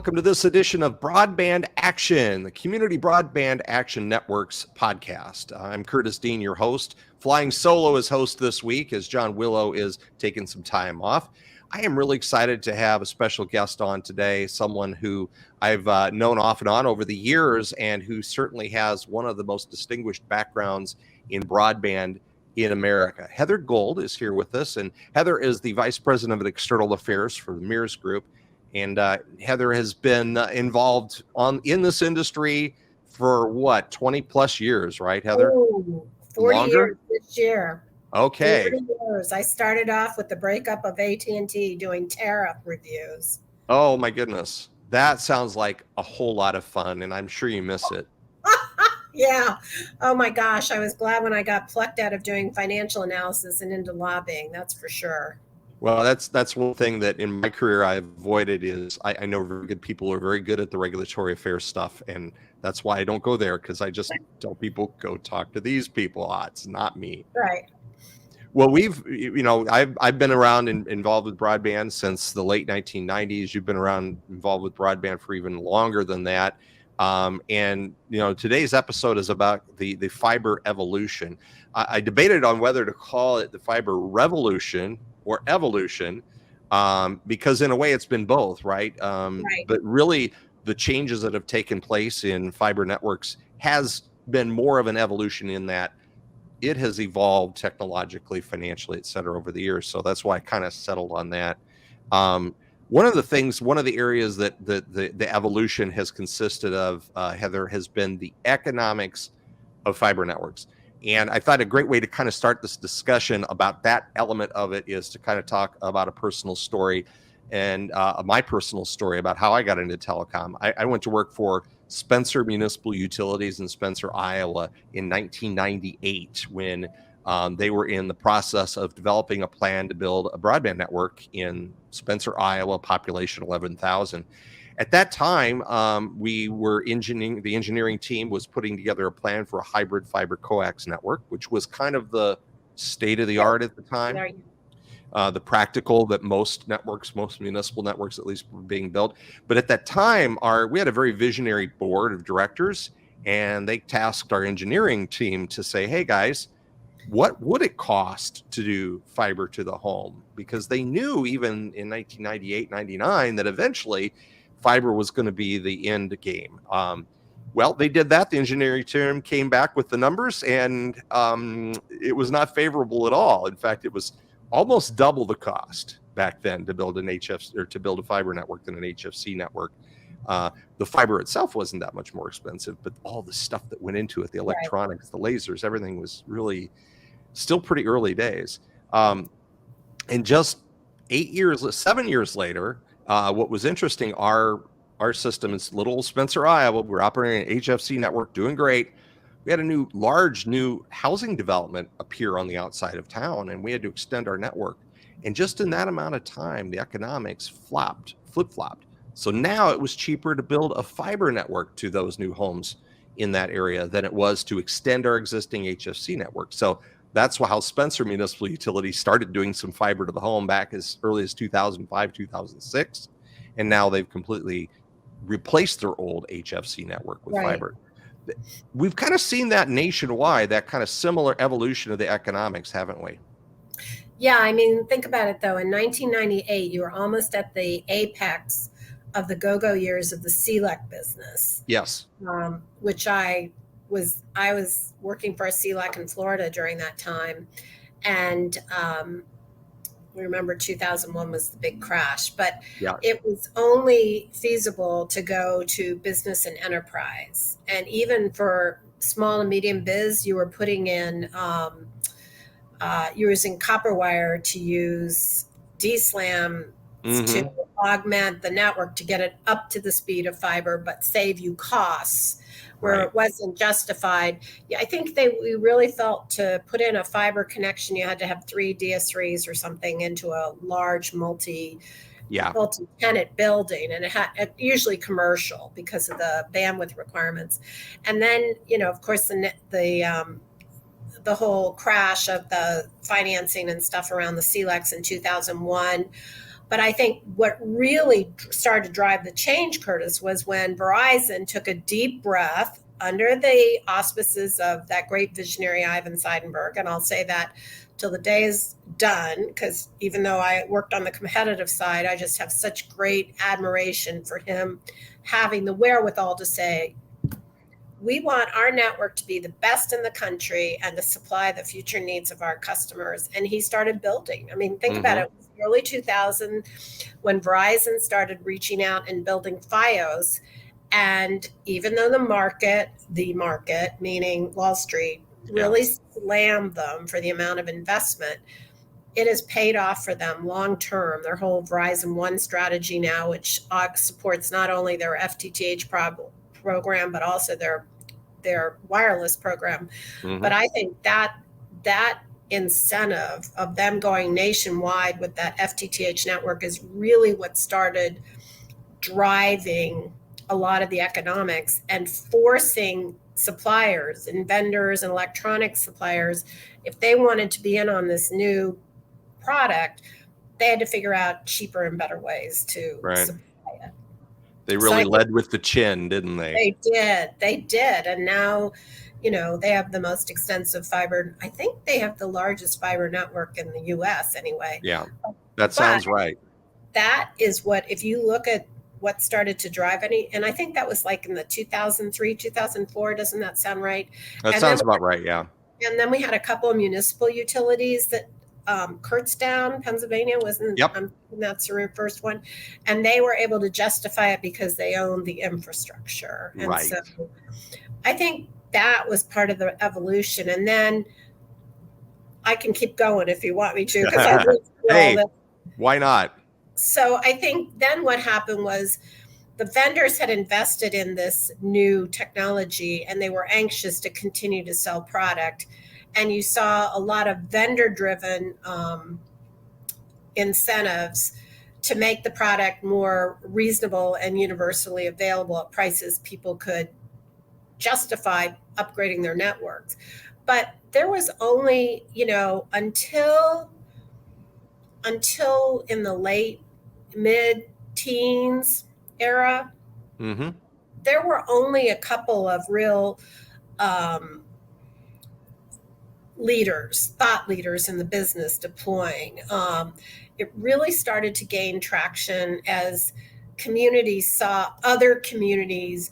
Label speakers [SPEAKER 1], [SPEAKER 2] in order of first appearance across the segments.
[SPEAKER 1] welcome to this edition of Broadband Action, the Community Broadband Action Network's podcast. I'm Curtis Dean, your host, flying solo as host this week as John Willow is taking some time off. I am really excited to have a special guest on today, someone who I've known off and on over the years and who certainly has one of the most distinguished backgrounds in broadband in America. Heather Gold is here with us, and Heather is the Vice President of External Affairs for the Mears Group. And Heather has been involved in this industry for what, 20 plus years, right, Heather?
[SPEAKER 2] Ooh, 40
[SPEAKER 1] Longer?
[SPEAKER 2] years this year.
[SPEAKER 1] Okay.
[SPEAKER 2] 40 years. I started off with the breakup of AT&T doing tariff reviews.
[SPEAKER 1] Oh my goodness. That sounds like a whole lot of fun, and I'm sure you miss it.
[SPEAKER 2] Yeah. Oh my gosh. I was glad when I got plucked out of doing financial analysis and into lobbying. That's for sure.
[SPEAKER 1] Well, that's one thing that in my career I avoided is I know very good people who are very good at the regulatory affairs stuff, and that's why I don't go there, because I just tell people, go talk to these people. It's not me.
[SPEAKER 2] Right.
[SPEAKER 1] Well, I've been around and involved with broadband since the late 1990s. You've been around involved with broadband for even longer than that. And today's episode is about the fiber evolution. I debated on whether to call it the fiber revolution or evolution, because in a way it's been both, right?
[SPEAKER 2] Right.
[SPEAKER 1] But really the changes that have taken place in fiber networks has been more of an evolution in that it has evolved technologically, financially, et cetera, over the years. So that's why I kind of settled on that. One of the areas that the evolution has consisted of, Heather, has been the economics of fiber networks. And I thought a great way to kind of start this discussion about that element of it is to kind of talk about a personal story and my personal story about how I got into telecom. I went to work for Spencer Municipal Utilities in Spencer, Iowa in 1998 when they were in the process of developing a plan to build a broadband network in Spencer, Iowa, population 11,000. At that time, we were the engineering team was putting together a plan for a hybrid fiber coax network, which was kind of the state of the art at the time. The practical that most municipal networks at least were being built. But at that time, we had a very visionary board of directors, and they tasked our engineering team to say, hey guys, what would it cost to do fiber to the home? Because they knew even in 1998, 99, that eventually fiber was going to be the end game. Well, they did that. The engineering team came back with the numbers, and it was not favorable at all. In fact, it was almost double the cost back then to build to build a fiber network than an HFC network. The fiber itself wasn't that much more expensive, but all the stuff that went into it, the electronics, the lasers, everything was really still pretty early days. And just 7 years later, what was interesting, our system is little Spencer, Iowa. We're operating an HFC network, doing great. We had a large new housing development appear on the outside of town, and we had to extend our network. And just in that amount of time, the economics flip-flopped. So now it was cheaper to build a fiber network to those new homes in that area than it was to extend our existing HFC network. So that's how Spencer Municipal Utilities started doing some fiber to the home back as early as 2005, 2006. And now they've completely replaced their old HFC network with fiber. We've kind of seen that nationwide, that kind of similar evolution of the economics, haven't we?
[SPEAKER 2] Yeah, I mean, think about it though. In 1998, you were almost at the apex of the go-go years of the CLEC business.
[SPEAKER 1] Yes.
[SPEAKER 2] Which I was working for a CLEC in Florida during that time. And we remember 2001 was the big crash, but it was only feasible to go to business and enterprise. And even for small and medium biz, you were putting in, you were using copper wire to use DSLAM to augment the network to get it up to the speed of fiber, but save you costs where it wasn't justified. Yeah, I think we really felt to put in a fiber connection, you had to have 3 DS3s or something into a large multi-tenant building, and it usually commercial because of the bandwidth requirements. And then, of course, the whole crash of the financing and stuff around the CLECs in 2001 But I think what really started to drive the change, Curtis, was when Verizon took a deep breath under the auspices of that great visionary Ivan Seidenberg. And I'll say that till the day is done, because even though I worked on the competitive side, I just have such great admiration for him having the wherewithal to say, we want our network to be the best in the country and to supply the future needs of our customers. And he started building. I mean, think about it. It was early 2000 when Verizon started reaching out and building FiOS. And even though the market, meaning Wall Street, really slammed them for the amount of investment, it has paid off for them long term. Their whole Verizon One strategy now, which supports not only their FTTH program, but also their wireless program. But I think that incentive of them going nationwide with that FTTH network is really what started driving a lot of the economics and forcing suppliers and vendors and electronic suppliers, if they wanted to be in on this new product, they had to figure out cheaper and better ways to supply it.
[SPEAKER 1] They really led with the chin, didn't they?
[SPEAKER 2] They did. And now, they have the most extensive fiber. I think they have the largest fiber network in the US anyway.
[SPEAKER 1] Yeah, that sounds right.
[SPEAKER 2] That is what, if you look at what started to drive and I think that was like in the 2003, 2004, doesn't that sound right?
[SPEAKER 1] That sounds about right, yeah.
[SPEAKER 2] And then we had a couple of municipal utilities that Kurtztown, Pennsylvania, wasn't. That's the first one, and they were able to justify it because they owned the infrastructure. And so I think that was part of the evolution. And then I can keep going if you want me to, because I lived through all this.
[SPEAKER 1] Why not?
[SPEAKER 2] So I think then what happened was the vendors had invested in this new technology, and they were anxious to continue to sell product. And you saw a lot of vendor-driven incentives to make the product more reasonable and universally available at prices people could justify upgrading their networks. But there was only, until in the late mid-teens era, there were only a couple of real thought leaders in the business deploying. It really started to gain traction as communities saw other communities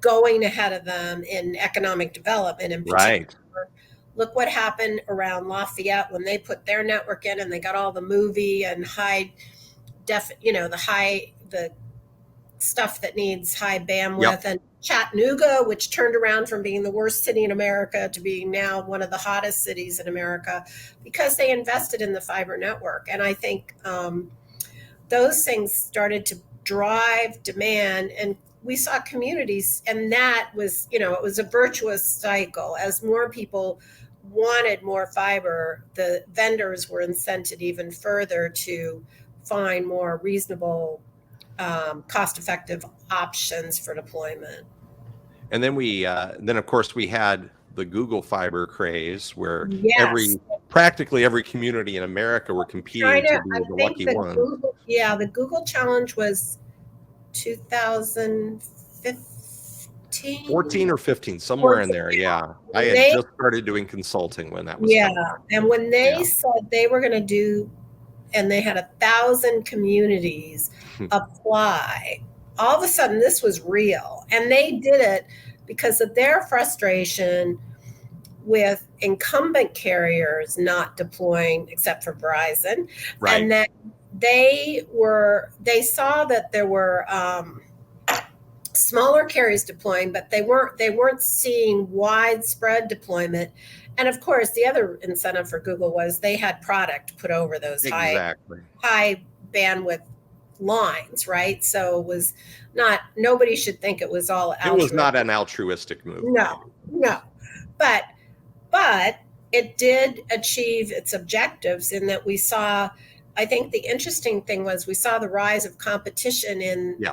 [SPEAKER 2] going ahead of them in economic development. In particular, look what happened around Lafayette when they put their network in, and they got all the movie and the stuff that needs high bandwidth. And Chattanooga, which turned around from being the worst city in America to being now one of the hottest cities in America, because they invested in the fiber network. And I think those things started to drive demand, and we saw communities, and that was, it was a virtuous cycle. As more people wanted more fiber, the vendors were incented even further to find more reasonable, cost-effective options for deployment.
[SPEAKER 1] And then then of course we had the Google Fiber craze, where practically every community in America were competing to be the lucky one.
[SPEAKER 2] The Google challenge was 2015,
[SPEAKER 1] 14 or 15, somewhere in there. Yeah, I had just started doing consulting when that was.
[SPEAKER 2] And when they said they were going to do, and they had 1,000 communities apply, all of a sudden this was real. And they did it because of their frustration with incumbent carriers not deploying, except for Verizon. And that they saw that there were smaller carriers deploying, but they weren't seeing widespread deployment. And of course, the other incentive for Google was they had product put over those high bandwidth lines, right? So it was not, nobody should think it was all altruistic.
[SPEAKER 1] It was not an altruistic move.
[SPEAKER 2] No. But it did achieve its objectives in that we saw, I think the interesting thing was we saw the rise of competition in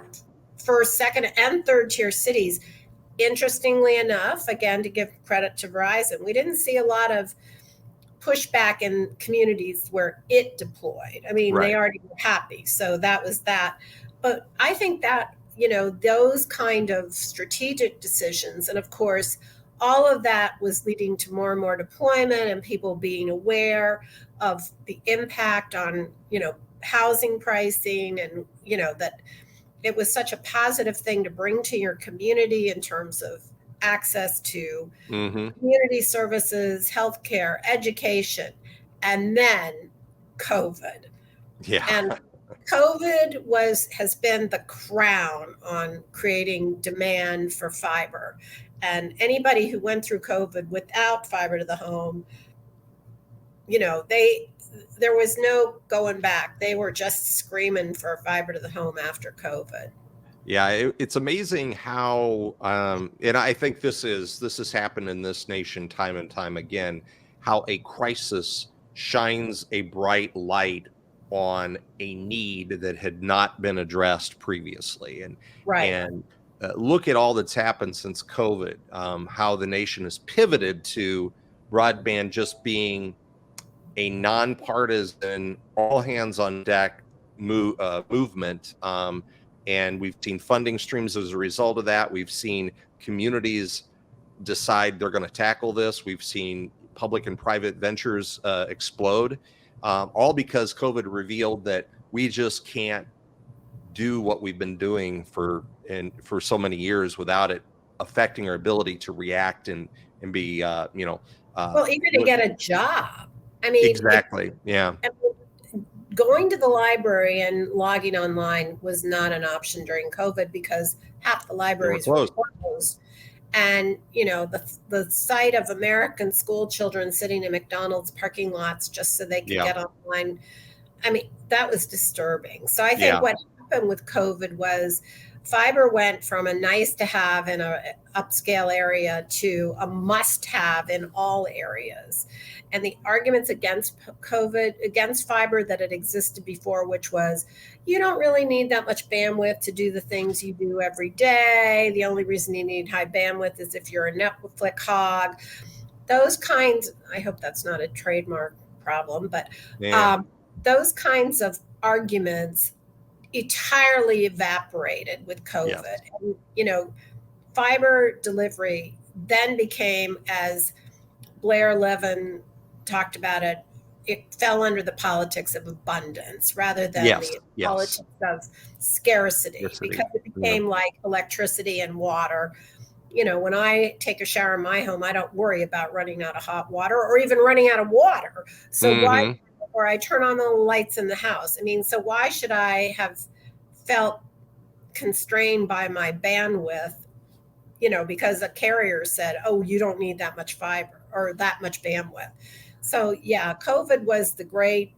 [SPEAKER 2] first, second, and third tier cities. Interestingly enough, again, to give credit to Verizon, we didn't see a lot of pushback in communities where it deployed. I mean,
[SPEAKER 1] Right.
[SPEAKER 2] they already were happy. So that was that. But I think that, those kind of strategic decisions, and of course, all of that was leading to more and more deployment and people being aware of the impact on, housing pricing, and, that it was such a positive thing to bring to your community in terms of access to community services, healthcare, education, and then COVID.
[SPEAKER 1] Yeah.
[SPEAKER 2] And COVID has been the crown on creating demand for fiber. And anybody who went through COVID without fiber to the home, there was no going back. They were just screaming for fiber to the home after COVID.
[SPEAKER 1] Yeah, it's amazing how, and I think this has happened in this nation time and time again, how a crisis shines a bright light on a need that had not been addressed previously. And
[SPEAKER 2] Right.
[SPEAKER 1] Look at all that's happened since COVID, how the nation has pivoted to broadband just being a nonpartisan, all hands on deck movement. And we've seen funding streams as a result of that. We've seen communities decide they're going to tackle this. We've seen public and private ventures explode, all because COVID revealed that we just can't do what we've been doing for so many years without it affecting our ability to react and be,
[SPEAKER 2] well, even to get a job. I mean,
[SPEAKER 1] exactly. Yeah.
[SPEAKER 2] Going to the library and logging online was not an option during COVID because half the libraries were closed. And, the sight of American school children sitting in McDonald's parking lots just so they could get online, I mean, that was disturbing. So I think what happened with COVID was fiber went from a nice to have in a upscale area to a must have in all areas. And the arguments against fiber that had existed before, which was you don't really need that much bandwidth to do the things you do every day. The only reason you need high bandwidth is if you're a Netflix hog. Those kinds, I hope that's not a trademark problem, but those kinds of arguments entirely evaporated with COVID. And, fiber delivery then became, as Blair Levin talked about it fell under the politics of abundance rather than the politics of scarcity, because it became like electricity and water. When I take a shower in my home, I don't worry about running out of hot water or even running out of water. So why, or I turn on the lights in the house. I mean, so why should I have felt constrained by my bandwidth, because a carrier said, oh, you don't need that much fiber or that much bandwidth. So COVID was the great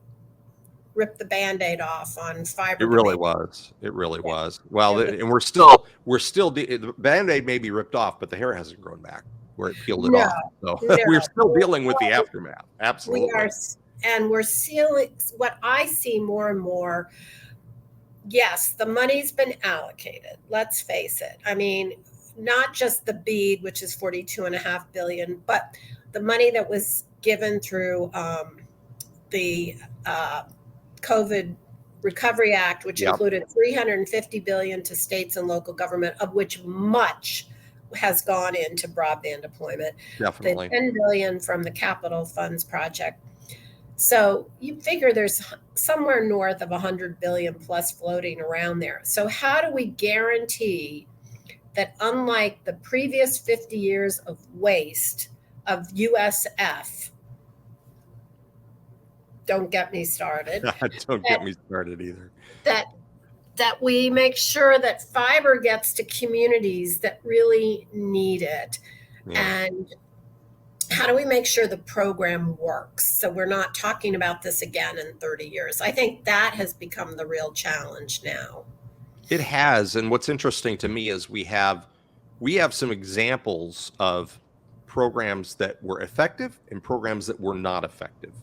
[SPEAKER 2] rip the Band-Aid off on fiber.
[SPEAKER 1] It really was. It really was. Well, and we're still the Band-Aid may be ripped off, but the hair hasn't grown back where it peeled it off. So we're still dealing with the aftermath. Absolutely.
[SPEAKER 2] We are, and we're sealing what I see more and more. Yes, the money's been allocated. Let's face it. I mean, not just the BEAD, which is $42.5 billion, but the money that was given through the COVID Recovery Act, which included $350 billion to states and local government, of which much has gone into broadband deployment.
[SPEAKER 1] Definitely.
[SPEAKER 2] The $10 billion from the Capital Funds Project. So you figure there's somewhere north of $100 billion plus floating around there. So how do we guarantee that, unlike the previous 50 years of waste of USF, don't get me started.
[SPEAKER 1] Don't get me started either.
[SPEAKER 2] That we make sure that fiber gets to communities that really need it. And how do we make sure the program works so we're not talking about this again in 30 years? I think that has become the real challenge now.
[SPEAKER 1] It has. And what's interesting to me is we have some examples of programs that were effective and programs that were not effective.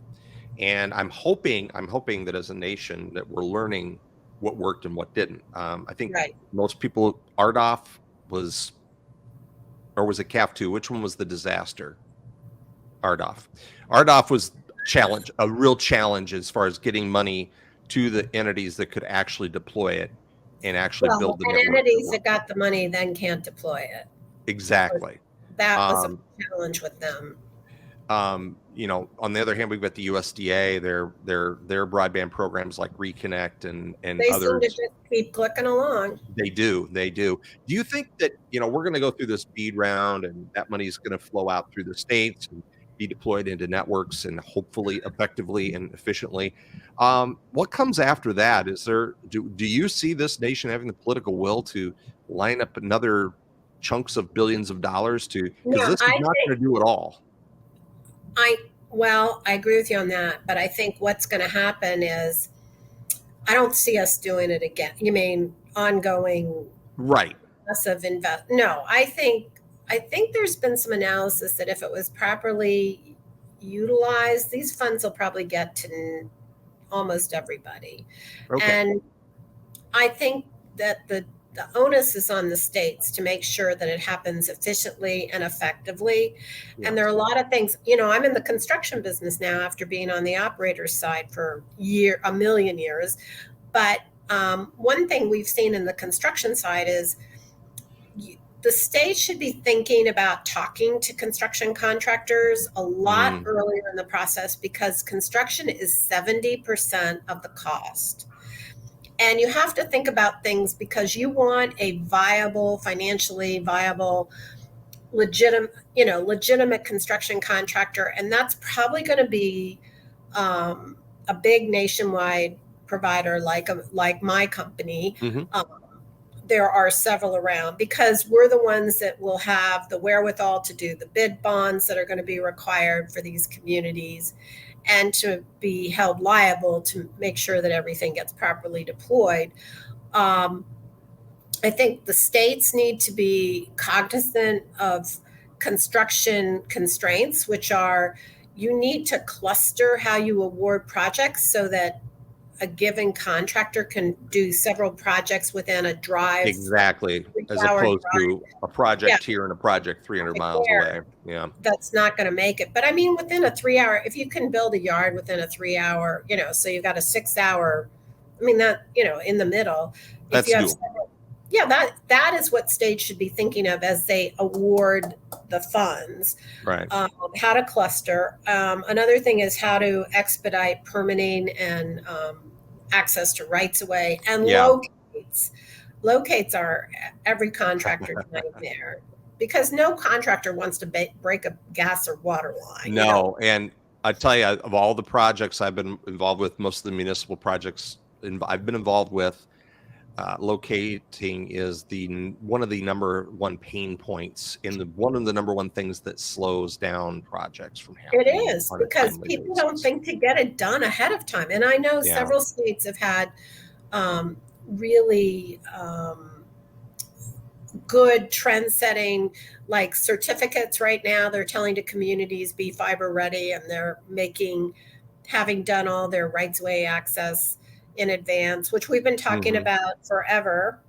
[SPEAKER 1] And I'm hoping that as a nation that we're learning what worked and what didn't. I think most people, RDOF was, or was it CAF2? Which one was the disaster? RDOF was a real challenge as far as getting money to the entities that could actually deploy it and actually build the
[SPEAKER 2] and
[SPEAKER 1] network.
[SPEAKER 2] entities that got the money then can't deploy it.
[SPEAKER 1] Exactly.
[SPEAKER 2] That was a challenge with them.
[SPEAKER 1] On the other hand, we've got the USDA, their broadband programs like Reconnect and
[SPEAKER 2] They
[SPEAKER 1] others.
[SPEAKER 2] seem to just keep clicking along.
[SPEAKER 1] They do. Do you think that, we're going to go through this speed round and that money is going to flow out through the states and be deployed into networks and hopefully effectively and efficiently? What comes after that? Do you see this nation having the political will to line up another chunks of billions of dollars because this is not going to do it all?
[SPEAKER 2] I agree with you on that, but I think what's going to happen is I don't see us doing it again. You mean ongoing,
[SPEAKER 1] right?
[SPEAKER 2] Massive invest? No, I think there's been some analysis that if it was properly utilized, these funds will probably get to almost everybody.
[SPEAKER 1] Okay.
[SPEAKER 2] And I think that the onus is on the states to make sure that it happens efficiently and effectively. Yeah. And there are a lot of things, I'm in the construction business now after being on the operator's side for a million years. But one thing we've seen in the construction side is the state should be thinking about talking to construction contractors a lot earlier in the process, because construction is 70% of the cost. And you have to think about things because you want a viable, financially viable, legitimate construction contractor. And that's probably going to be a big nationwide provider like my company. There are several around because we're the ones that will have the wherewithal to do the bid bonds that are going to be required for these communities and to be held liable to make sure that everything gets properly deployed. I think the states need to be cognizant of construction constraints, which are you need to cluster how you award projects so that a given contractor can do several projects within a drive.
[SPEAKER 1] Exactly. As opposed to a project here and a project 300 miles away. Yeah.
[SPEAKER 2] That's not going to make it. But I mean, within a 3 hour, if you can build a yard within a 3 hour, so you've got a 6 hour, in the middle.
[SPEAKER 1] That's doable.
[SPEAKER 2] That is what states should be thinking of as they award the funds.
[SPEAKER 1] Right.
[SPEAKER 2] How to cluster. Another thing is how to expedite permitting and access to rights of way and locates. Locates are every contractor's nightmare because no contractor wants to break a gas or water line.
[SPEAKER 1] No, and I tell you, of all the projects I've been involved with, most of the municipal projects I've been involved with, locating is one of the number one pain points in one of the number one things that slows down projects from happening.
[SPEAKER 2] It is because people don't think to get it done ahead of time. And I know several states have had really good trend setting, like certificates right now. They're telling the communities be fiber ready, and they're having done all their rights of way access in advance, which we've been talking about forever.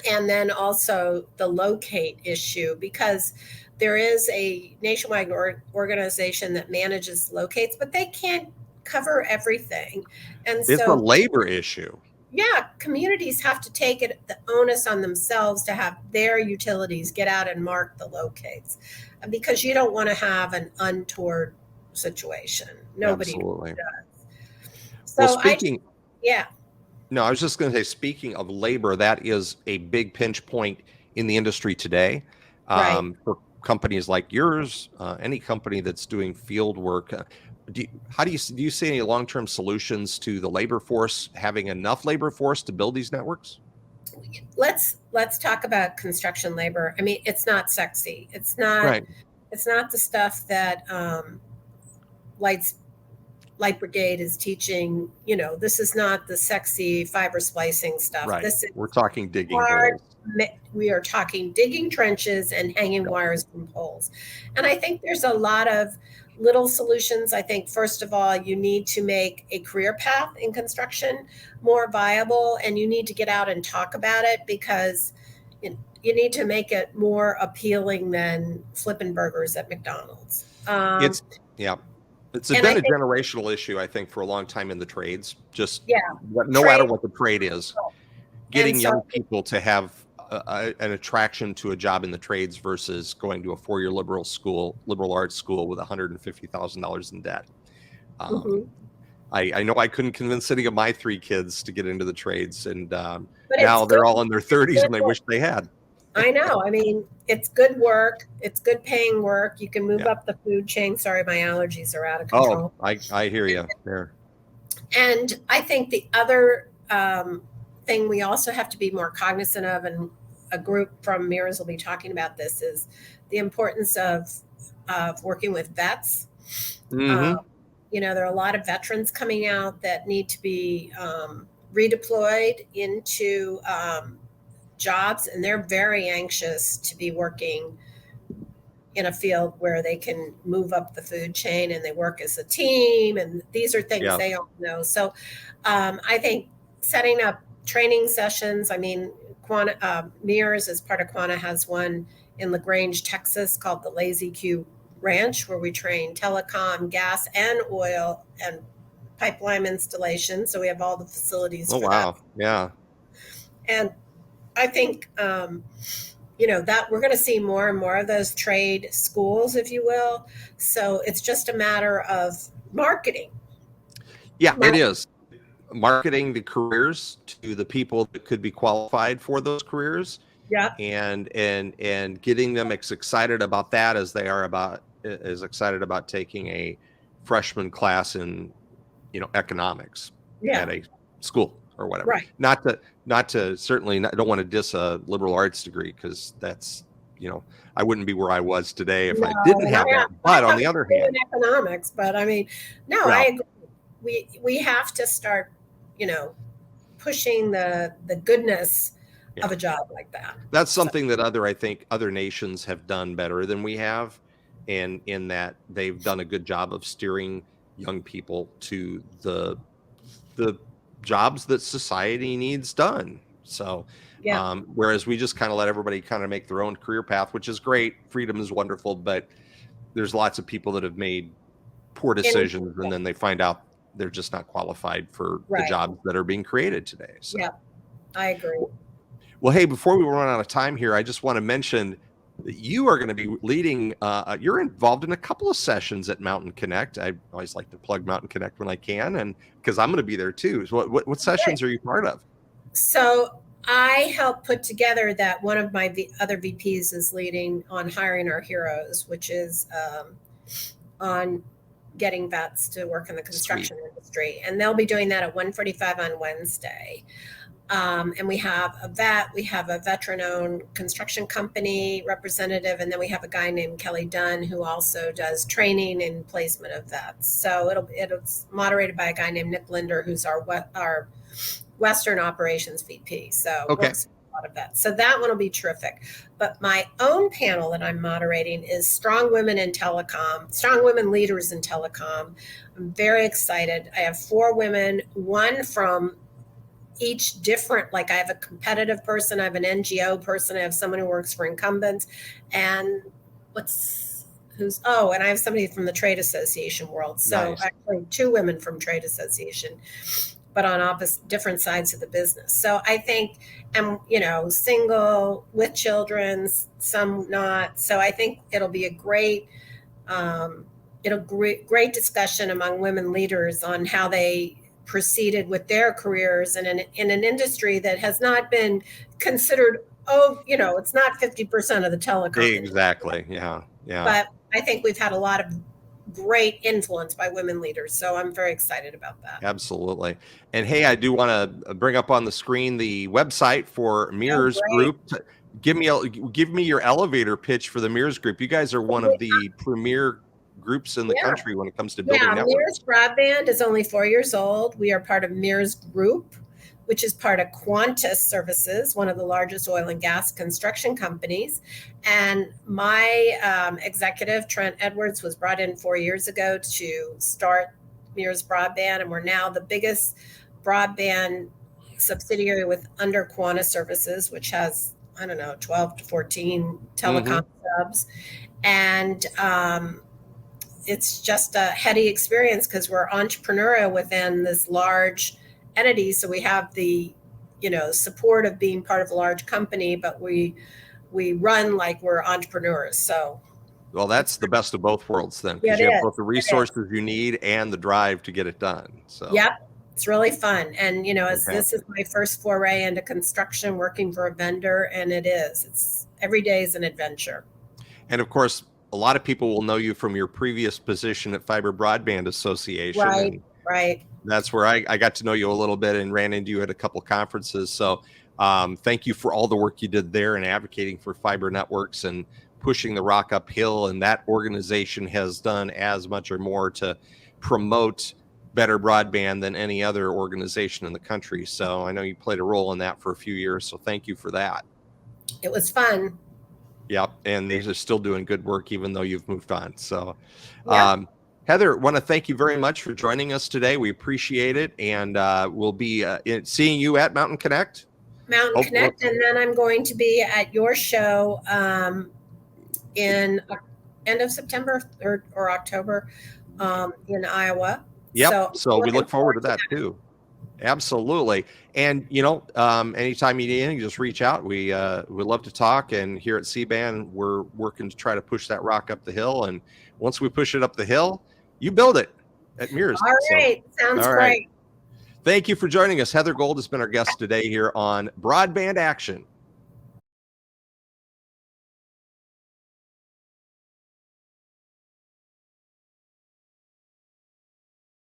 [SPEAKER 2] And then also the locate issue, because there is a nationwide organization that manages locates, but they can't cover everything. And
[SPEAKER 1] it's a labor issue.
[SPEAKER 2] Yeah, communities have to take the onus on themselves to have their utilities get out and mark the locates, because you don't want to have an untoward situation. Nobody does. So
[SPEAKER 1] No, I was just going to say, speaking of labor, that is a big pinch point in the industry today. For companies like yours, any company that's doing field work. Do you see any long-term solutions to the labor force, having enough labor force to build these networks?
[SPEAKER 2] Let's talk about construction labor. I mean, it's not sexy. It's not. It's not the stuff that Light Brigade is teaching. This is not the sexy fiber splicing stuff.
[SPEAKER 1] Right.
[SPEAKER 2] We're
[SPEAKER 1] talking digging
[SPEAKER 2] holes. We are talking digging trenches and hanging wires from poles. And I think there's a lot of little solutions. I think, first of all, you need to make a career path in construction more viable, and you need to get out and talk about it, because you need to make it more appealing than flipping burgers at McDonald's.
[SPEAKER 1] It's
[SPEAKER 2] And
[SPEAKER 1] been
[SPEAKER 2] I
[SPEAKER 1] a
[SPEAKER 2] think,
[SPEAKER 1] generational issue, I think, for a long time in the trades. Just
[SPEAKER 2] yeah,
[SPEAKER 1] no matter
[SPEAKER 2] trade.
[SPEAKER 1] what the trade is,
[SPEAKER 2] And
[SPEAKER 1] getting
[SPEAKER 2] so,
[SPEAKER 1] young people to have an attraction to a job in the trades versus going to a 4-year liberal arts school with $150,000 in debt. Um,
[SPEAKER 2] mhm.
[SPEAKER 1] I know I couldn't convince any of my 3 kids to get into the trades, and
[SPEAKER 2] But it's
[SPEAKER 1] now
[SPEAKER 2] good.
[SPEAKER 1] they're all in their
[SPEAKER 2] It's
[SPEAKER 1] 30s
[SPEAKER 2] good
[SPEAKER 1] and they
[SPEAKER 2] work.
[SPEAKER 1] wish they had.
[SPEAKER 2] I know. I mean, it's good work. It's good paying work. You can move
[SPEAKER 1] Yeah.
[SPEAKER 2] up the food chain. Sorry, my allergies are out of
[SPEAKER 1] Oh,
[SPEAKER 2] control.
[SPEAKER 1] I hear you there.
[SPEAKER 2] And I think the other thing we also have to be more cognizant of, and a group from Mears will be talking about this, is the importance of working with vets. Um,
[SPEAKER 1] Hmm.
[SPEAKER 2] there are a lot of veterans coming out that need to be redeployed into jobs, and they're very anxious to be working in a field where they can move up the food chain and they work as a team. And these are things
[SPEAKER 1] Yeah.
[SPEAKER 2] they all know. So I think setting up training sessions, I mean, Mears, as part of Quanta, has one in LaGrange, Texas, called the Lazy Q Ranch, where we train telecom, gas, and oil and pipeline installation. So we have all the facilities
[SPEAKER 1] Oh,
[SPEAKER 2] for that.
[SPEAKER 1] wow. Yeah.
[SPEAKER 2] And I think that we're going to see more and more of those trade schools, if you will. So it's just a matter of marketing.
[SPEAKER 1] Yeah, it is. Marketing the careers to the people that could be qualified for those careers,
[SPEAKER 2] Yeah,
[SPEAKER 1] and getting them as excited about that as they are as excited about taking a freshman class in economics
[SPEAKER 2] yeah,
[SPEAKER 1] at a school or whatever.
[SPEAKER 2] right.
[SPEAKER 1] Not to certainly not, don't want to diss a liberal arts degree, because that's I wouldn't be where I was today if I
[SPEAKER 2] No,
[SPEAKER 1] didn't
[SPEAKER 2] and
[SPEAKER 1] have that.
[SPEAKER 2] I
[SPEAKER 1] But on
[SPEAKER 2] have
[SPEAKER 1] the
[SPEAKER 2] a
[SPEAKER 1] other
[SPEAKER 2] degree in
[SPEAKER 1] hand,
[SPEAKER 2] economics, but I mean, no, I
[SPEAKER 1] well,
[SPEAKER 2] agree. We have to start, pushing the goodness
[SPEAKER 1] yeah,
[SPEAKER 2] of a job like that.
[SPEAKER 1] that's
[SPEAKER 2] So
[SPEAKER 1] something that I think other nations have done better than we have, and in that they've done a good job of steering young people to the jobs that society needs done. So,
[SPEAKER 2] yeah,
[SPEAKER 1] whereas we just kind of let everybody kind of make their own career path, which is great. Freedom is wonderful, but there's lots of people that have made poor
[SPEAKER 2] in,
[SPEAKER 1] decisions, and then they find out they're just not qualified for the
[SPEAKER 2] right.
[SPEAKER 1] jobs that are being created today. So,
[SPEAKER 2] Yeah, I agree.
[SPEAKER 1] well, hey, before we run out of time here, I just want to mention that you are going to be leading. You're involved in a couple of sessions at Mountain Connect. I always like to plug Mountain Connect when I can, and because I'm going to be there too. So what sessions are you part of?
[SPEAKER 2] So I helped put together that one of my other VPs is leading on hiring our heroes, which is on getting vets to work in the
[SPEAKER 1] Sweet.
[SPEAKER 2] construction industry. And they'll be doing that at 1:45 on Wednesday. And we have a vet, we have a veteran-owned construction company representative, and then we have a guy named Kelly Dunn who also does training and placement of vets. So it's moderated by a guy named Nick Linder, who's our Western Operations VP. So
[SPEAKER 1] Okay.
[SPEAKER 2] works with a lot of vets. So that one will be terrific. But my own panel that I'm moderating is Strong Women in Telecom, Strong Women Leaders in Telecom. I'm very excited. I have 4 women, one from each different, like I have a competitive person, I have an NGO person, I have someone who works for incumbents, and and I have somebody from the trade association world. So
[SPEAKER 1] Nice.
[SPEAKER 2] actually 2 women from trade association, but on opposite different sides of the business. So I think, and single with children, some not. So I think it'll be a great great discussion among women leaders on how they proceeded with their careers in an industry that has not been considered. It's not 50% of the telecom industry,
[SPEAKER 1] Exactly. Yeah. Yeah.
[SPEAKER 2] but I think we've had a lot of great influence by women leaders. So I'm very excited about that.
[SPEAKER 1] Absolutely. And hey, I do want to bring up on the screen the website for
[SPEAKER 2] Oh,
[SPEAKER 1] Mears
[SPEAKER 2] great.
[SPEAKER 1] Group. Give me your elevator pitch for the Mears Group. You guys are one of the premier groups in the
[SPEAKER 2] Yeah.
[SPEAKER 1] country when it comes to building
[SPEAKER 2] Yeah, Mears
[SPEAKER 1] networks.
[SPEAKER 2] Broadband is only 4 years old. We are part of Mears Group, which is part of Qantas Services, one of the largest oil and gas construction companies. And my executive, Trent Edwards, was brought in 4 years ago to start Mears Broadband, and we're now the biggest broadband subsidiary with under Qantas Services, which has, I don't know, 12 to 14
[SPEAKER 1] Hmm.
[SPEAKER 2] telecom subs. And it's just a heady experience because we're entrepreneurial within this large entity. So we have the, support of being part of a large company, but we run like we're entrepreneurs. So,
[SPEAKER 1] well, that's the best of both worlds then,
[SPEAKER 2] yeah,
[SPEAKER 1] because you have both the resources you need and the drive to get it done. So,
[SPEAKER 2] yep, it's really fun. And, as
[SPEAKER 1] okay.
[SPEAKER 2] this is my first foray into construction, working for a vendor, and it's every day is an adventure.
[SPEAKER 1] And of course, a lot of people will know you from your previous position at Fiber Broadband Association.
[SPEAKER 2] Right,
[SPEAKER 1] and
[SPEAKER 2] right.
[SPEAKER 1] That's where I got to know you a little bit and ran into you at a couple conferences. So thank you for all the work you did there and advocating for fiber networks and pushing the rock uphill. And that organization has done as much or more to promote better broadband than any other organization in the country. So I know you played a role in that for a few years. So thank you for that.
[SPEAKER 2] It was fun.
[SPEAKER 1] Yep. And these are still doing good work, even though you've moved on. So,
[SPEAKER 2] Yeah.
[SPEAKER 1] Heather, want to thank you very much for joining us today. We appreciate it. And we'll be seeing you at Mountain Connect.
[SPEAKER 2] Mountain Connect. And then I'm going to be at your show in end of September or October in Iowa.
[SPEAKER 1] Yep. So we look forward to that too. Absolutely. And, anytime you need anything, just reach out. We love to talk. And here at C-Band, we're working to try to push that rock up the hill. And once we push it up the hill, you build it at Mears.
[SPEAKER 2] All right. Sounds great.
[SPEAKER 1] Thank you for joining us. Heather Gold has been our guest today here on Broadband Action.